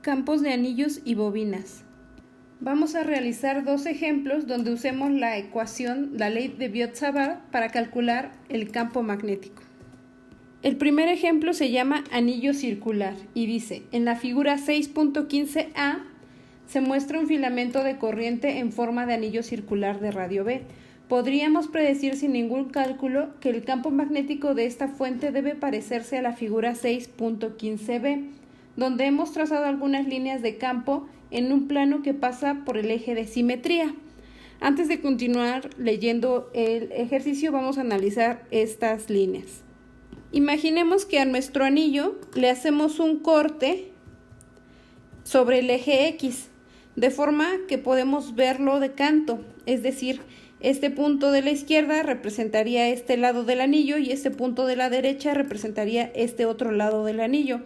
campos de anillos y bobinas. Vamos a realizar dos ejemplos donde usemos la ecuación, la ley de Biot-Savart, para calcular el campo magnético. El primer ejemplo se llama anillo circular y dice, en la figura 6.15a se muestra un filamento de corriente en forma de anillo circular de radio B. Podríamos predecir sin ningún cálculo que el campo magnético de esta fuente debe parecerse a la figura 6.15b, donde hemos trazado algunas líneas de campo en un plano que pasa por el eje de simetría. Antes de continuar leyendo el ejercicio, vamos a analizar estas líneas. Imaginemos que a nuestro anillo le hacemos un corte sobre el eje X, de forma que podemos verlo de canto, es decir, este punto de la izquierda representaría este lado del anillo y este punto de la derecha representaría este otro lado del anillo.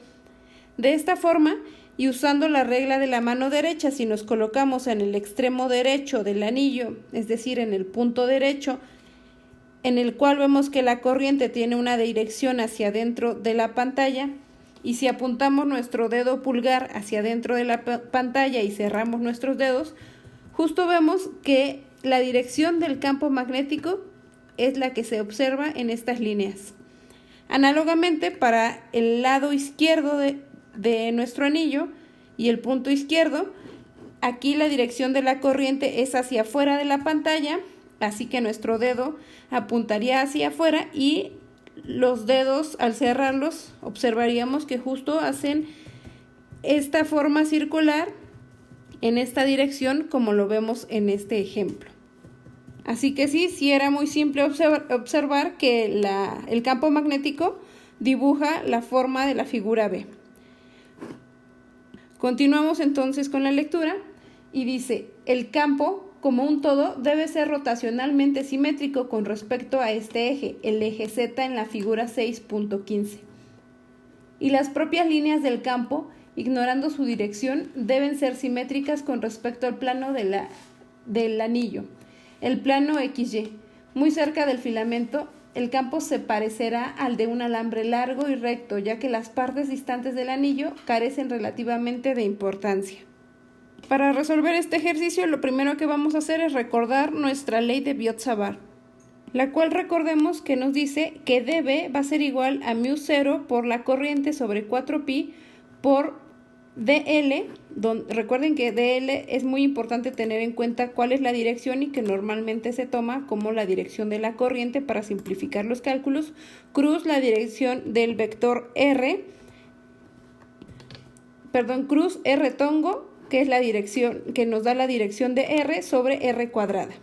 De esta forma, y usando la regla de la mano derecha, si nos colocamos en el extremo derecho del anillo, es decir, en el punto derecho, en el cual vemos que la corriente tiene una dirección hacia adentro de la pantalla, y si apuntamos nuestro dedo pulgar hacia adentro de la pantalla y cerramos nuestros dedos, justo vemos que la dirección del campo magnético es la que se observa en estas líneas. Análogamente, para el lado izquierdo de nuestro anillo y el punto izquierdo, aquí la dirección de la corriente es hacia afuera de la pantalla, así que nuestro dedo apuntaría hacia afuera y los dedos, al cerrarlos, observaríamos que justo hacen esta forma circular en esta dirección, como lo vemos en este ejemplo. Así que sí era muy simple observar que el campo magnético dibuja la forma de la figura B. Continuamos entonces con la lectura y dice, el campo como un todo debe ser rotacionalmente simétrico con respecto a este eje, el eje Z en la figura 6.15. Y las propias líneas del campo, ignorando su dirección, deben ser simétricas con respecto al plano del anillo, el plano XY. Muy cerca del filamento, el campo se parecerá al de un alambre largo y recto, ya que las partes distantes del anillo carecen relativamente de importancia. Para resolver este ejercicio, lo primero que vamos a hacer es recordar nuestra ley de Biot-Savart, la cual recordemos que nos dice que dB va a ser igual a μ0 por la corriente sobre 4pi por dL. Recuerden que dL es muy importante tener en cuenta cuál es la dirección y que normalmente se toma como la dirección de la corriente para simplificar los cálculos, cruz la dirección del vector cruz R tongo, que es la dirección que nos da la dirección de R sobre R cuadrada.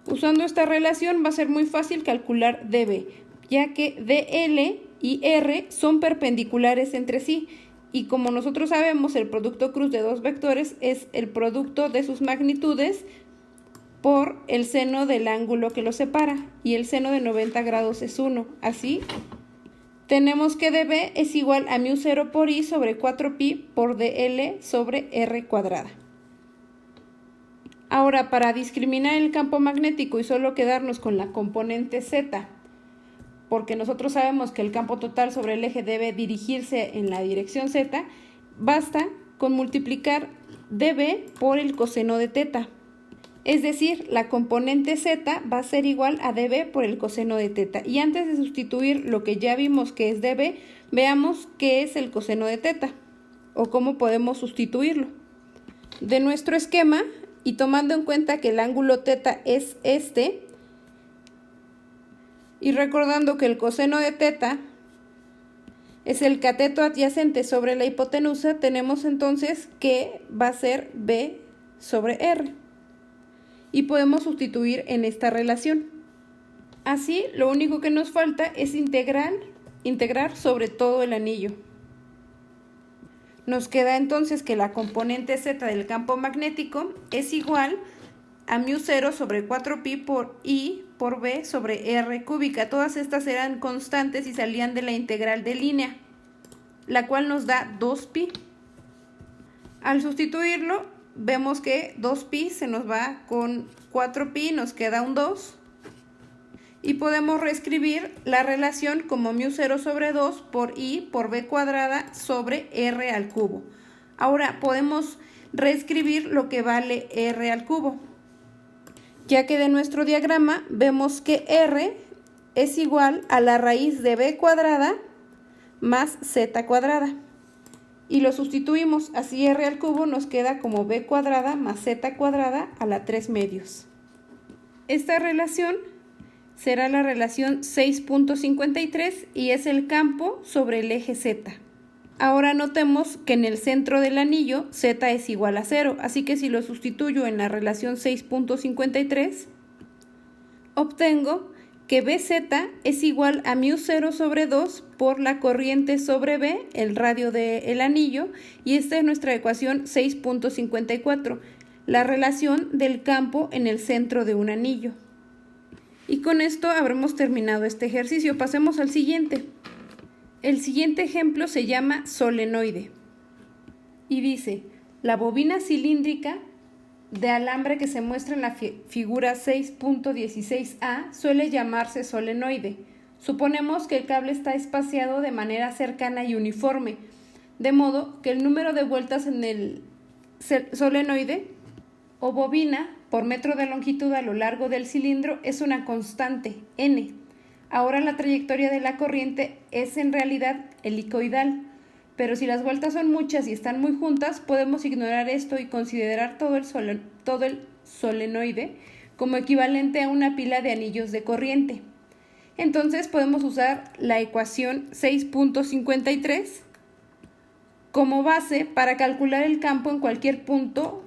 Usando esta relación va a ser muy fácil calcular dB, ya que dL y R son perpendiculares entre sí, y como nosotros sabemos, el producto cruz de dos vectores es el producto de sus magnitudes por el seno del ángulo que los separa, y el seno de 90 grados es 1. Así, tenemos que dB es igual a μ0 por I sobre 4pi por dL sobre R cuadrada. Ahora, para discriminar el campo magnético y solo quedarnos con la componente Z, porque nosotros sabemos que el campo total sobre el eje debe dirigirse en la dirección Z, basta con multiplicar dB por el coseno de teta. Es decir, la componente Z va a ser igual a dB por el coseno de teta. Y antes de sustituir lo que ya vimos que es dB, veamos qué es el coseno de teta o cómo podemos sustituirlo. De nuestro esquema, y tomando en cuenta que el ángulo teta es este, y recordando que el coseno de teta es el cateto adyacente sobre la hipotenusa, tenemos entonces que va a ser B sobre R. Y podemos sustituir en esta relación. Así, lo único que nos falta es integrar sobre todo el anillo. Nos queda entonces que la componente Z del campo magnético es igual a μ0 sobre 4pi por I por B sobre R cúbica. Todas estas eran constantes y salían de la integral de línea, la cual nos da 2pi. Al sustituirlo, vemos que 2pi se nos va con 4pi, nos queda un 2. Y podemos reescribir la relación como μ0 sobre 2 por I por B cuadrada sobre R al cubo. Ahora podemos reescribir lo que vale r al cubo, ya que de nuestro diagrama vemos que r es igual a la raíz de b cuadrada más z cuadrada. Y lo sustituimos, así r al cubo nos queda como b cuadrada más z cuadrada a la 3 medios. Esta relación será la relación 6.53 y es el campo sobre el eje z. Ahora notemos que en el centro del anillo z es igual a 0, así que si lo sustituyo en la relación 6.53, obtengo que bz es igual a μ0 sobre 2 por la corriente sobre b, el radio del anillo, y esta es nuestra ecuación 6.54, la relación del campo en el centro de un anillo. Y con esto habremos terminado este ejercicio. Pasemos al siguiente. El siguiente ejemplo se llama solenoide y dice: la bobina cilíndrica de alambre que se muestra en la figura 6.16a suele llamarse solenoide. Suponemos que el cable está espaciado de manera cercana y uniforme, de modo que el número de vueltas en el solenoide o bobina por metro de longitud a lo largo del cilindro es una constante, n. Ahora la trayectoria de la corriente es en realidad helicoidal, pero si las vueltas son muchas y están muy juntas, podemos ignorar esto y considerar todo el solenoide como equivalente a una pila de anillos de corriente. Entonces podemos usar la ecuación 6.53 como base para calcular el campo en cualquier punto,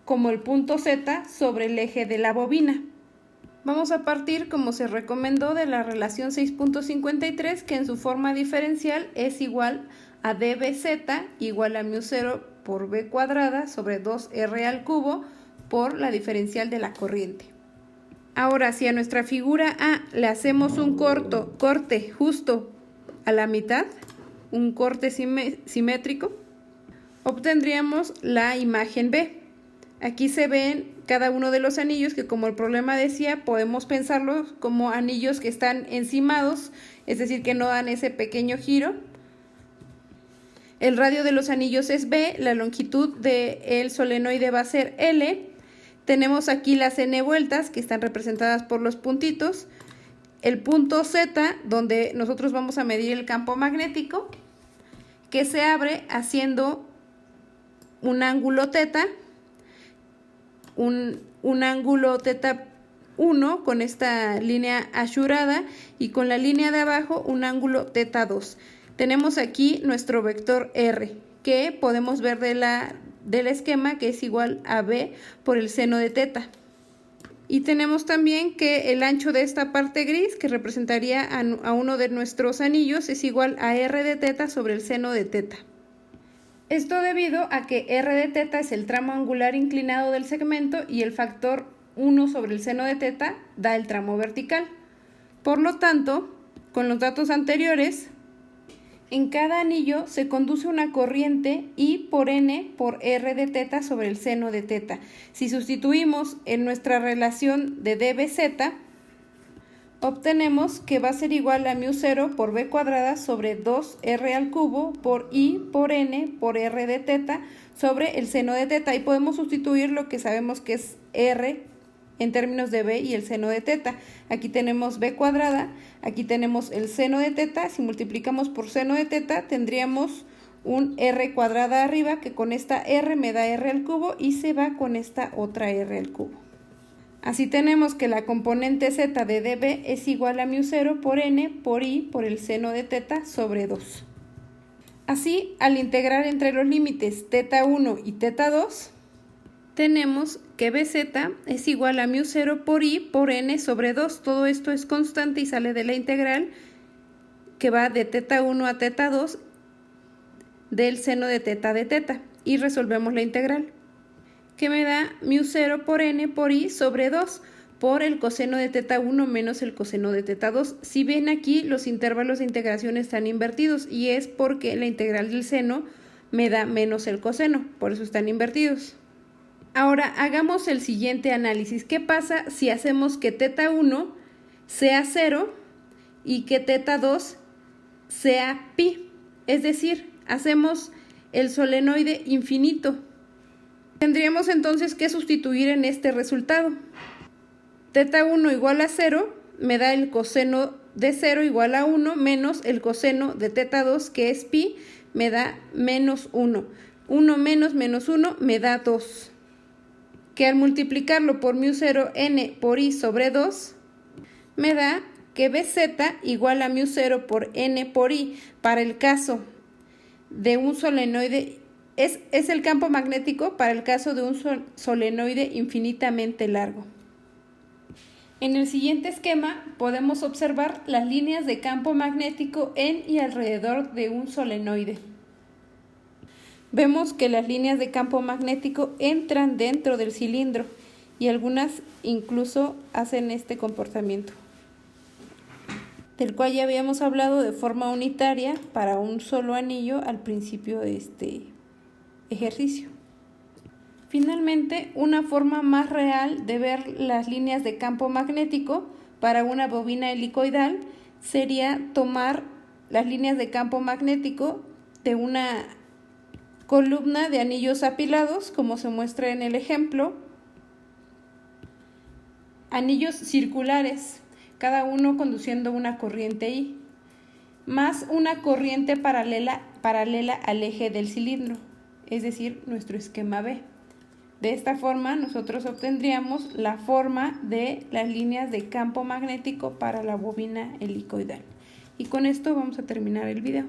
como el punto Z sobre el eje de la bobina. Vamos a partir, como se recomendó, de la relación 6.53, que en su forma diferencial es igual a dBz igual a μ0 por b cuadrada sobre 2r al cubo por la diferencial de la corriente. Ahora, si a nuestra figura A le hacemos un corte justo a la mitad, un corte simétrico, obtendríamos la imagen B. Aquí se ven cada uno de los anillos que, como el problema decía, podemos pensarlos como anillos que están encimados, es decir, que no dan ese pequeño giro. El radio de los anillos es B, la longitud del solenoide va a ser L. Tenemos aquí las n vueltas que están representadas por los puntitos. El punto Z, donde nosotros vamos a medir el campo magnético, que se abre haciendo un ángulo teta, un ángulo teta 1 con esta línea asurada y con la línea de abajo un ángulo teta 2. Tenemos aquí nuestro vector R, que podemos ver del esquema, que es igual a B por el seno de teta. Y tenemos también que el ancho de esta parte gris, que representaría a uno de nuestros anillos, es igual a R de teta sobre el seno de teta. Esto debido a que R de teta es el tramo angular inclinado del segmento y el factor 1 sobre el seno de teta da el tramo vertical. Por lo tanto, con los datos anteriores, en cada anillo se conduce una corriente I por N por R de teta sobre el seno de teta. Si sustituimos en nuestra relación de dBz, obtenemos que va a ser igual a μ0 por b cuadrada sobre 2r al cubo por I por N por R de teta sobre el seno de teta. Y podemos sustituir lo que sabemos que es R en términos de b y el seno de teta. Aquí tenemos b cuadrada, aquí tenemos el seno de teta. Si multiplicamos por seno de teta tendríamos un r cuadrada arriba, que con esta r me da r al cubo y se va con esta otra r al cubo. Así tenemos que la componente z de dB es igual a μ0 por n por I por el seno de teta sobre 2. Así, al integrar entre los límites θ1 y θ2, tenemos que bz es igual a μ0 por I por n sobre 2. Todo esto es constante y sale de la integral que va de θ1 a θ2 del seno de teta de teta. Y resolvemos la integral, que me da μ0 por n por I sobre 2 por el coseno de θ1 menos el coseno de θ2. Si ven aquí, los intervalos de integración están invertidos y es porque la integral del seno me da menos el coseno, por eso están invertidos. Ahora hagamos el siguiente análisis. ¿Qué pasa si hacemos que θ1 sea 0 y que θ2 sea pi? Es decir, hacemos el solenoide infinito. Tendríamos entonces que sustituir en este resultado. Θ1 igual a 0 me da el coseno de 0 igual a 1 menos el coseno de θ2, que es pi, me da menos 1. 1 menos menos 1 me da 2. Que al multiplicarlo por μ0 n por i sobre 2, me da que Bz igual a μ0 por n por i para el caso de un solenoide, es el campo magnético para el caso de un solenoide infinitamente largo. En el siguiente esquema podemos observar las líneas de campo magnético en y alrededor de un solenoide. Vemos que las líneas de campo magnético entran dentro del cilindro y algunas incluso hacen este comportamiento, del cual ya habíamos hablado de forma unitaria para un solo anillo al principio de este ejercicio. Finalmente, una forma más real de ver las líneas de campo magnético para una bobina helicoidal sería tomar las líneas de campo magnético de una columna de anillos apilados, como se muestra en el ejemplo, anillos circulares, cada uno conduciendo una corriente I, más una corriente paralela al eje del cilindro, es decir, nuestro esquema B. De esta forma nosotros obtendríamos la forma de las líneas de campo magnético para la bobina helicoidal. Y con esto vamos a terminar el video.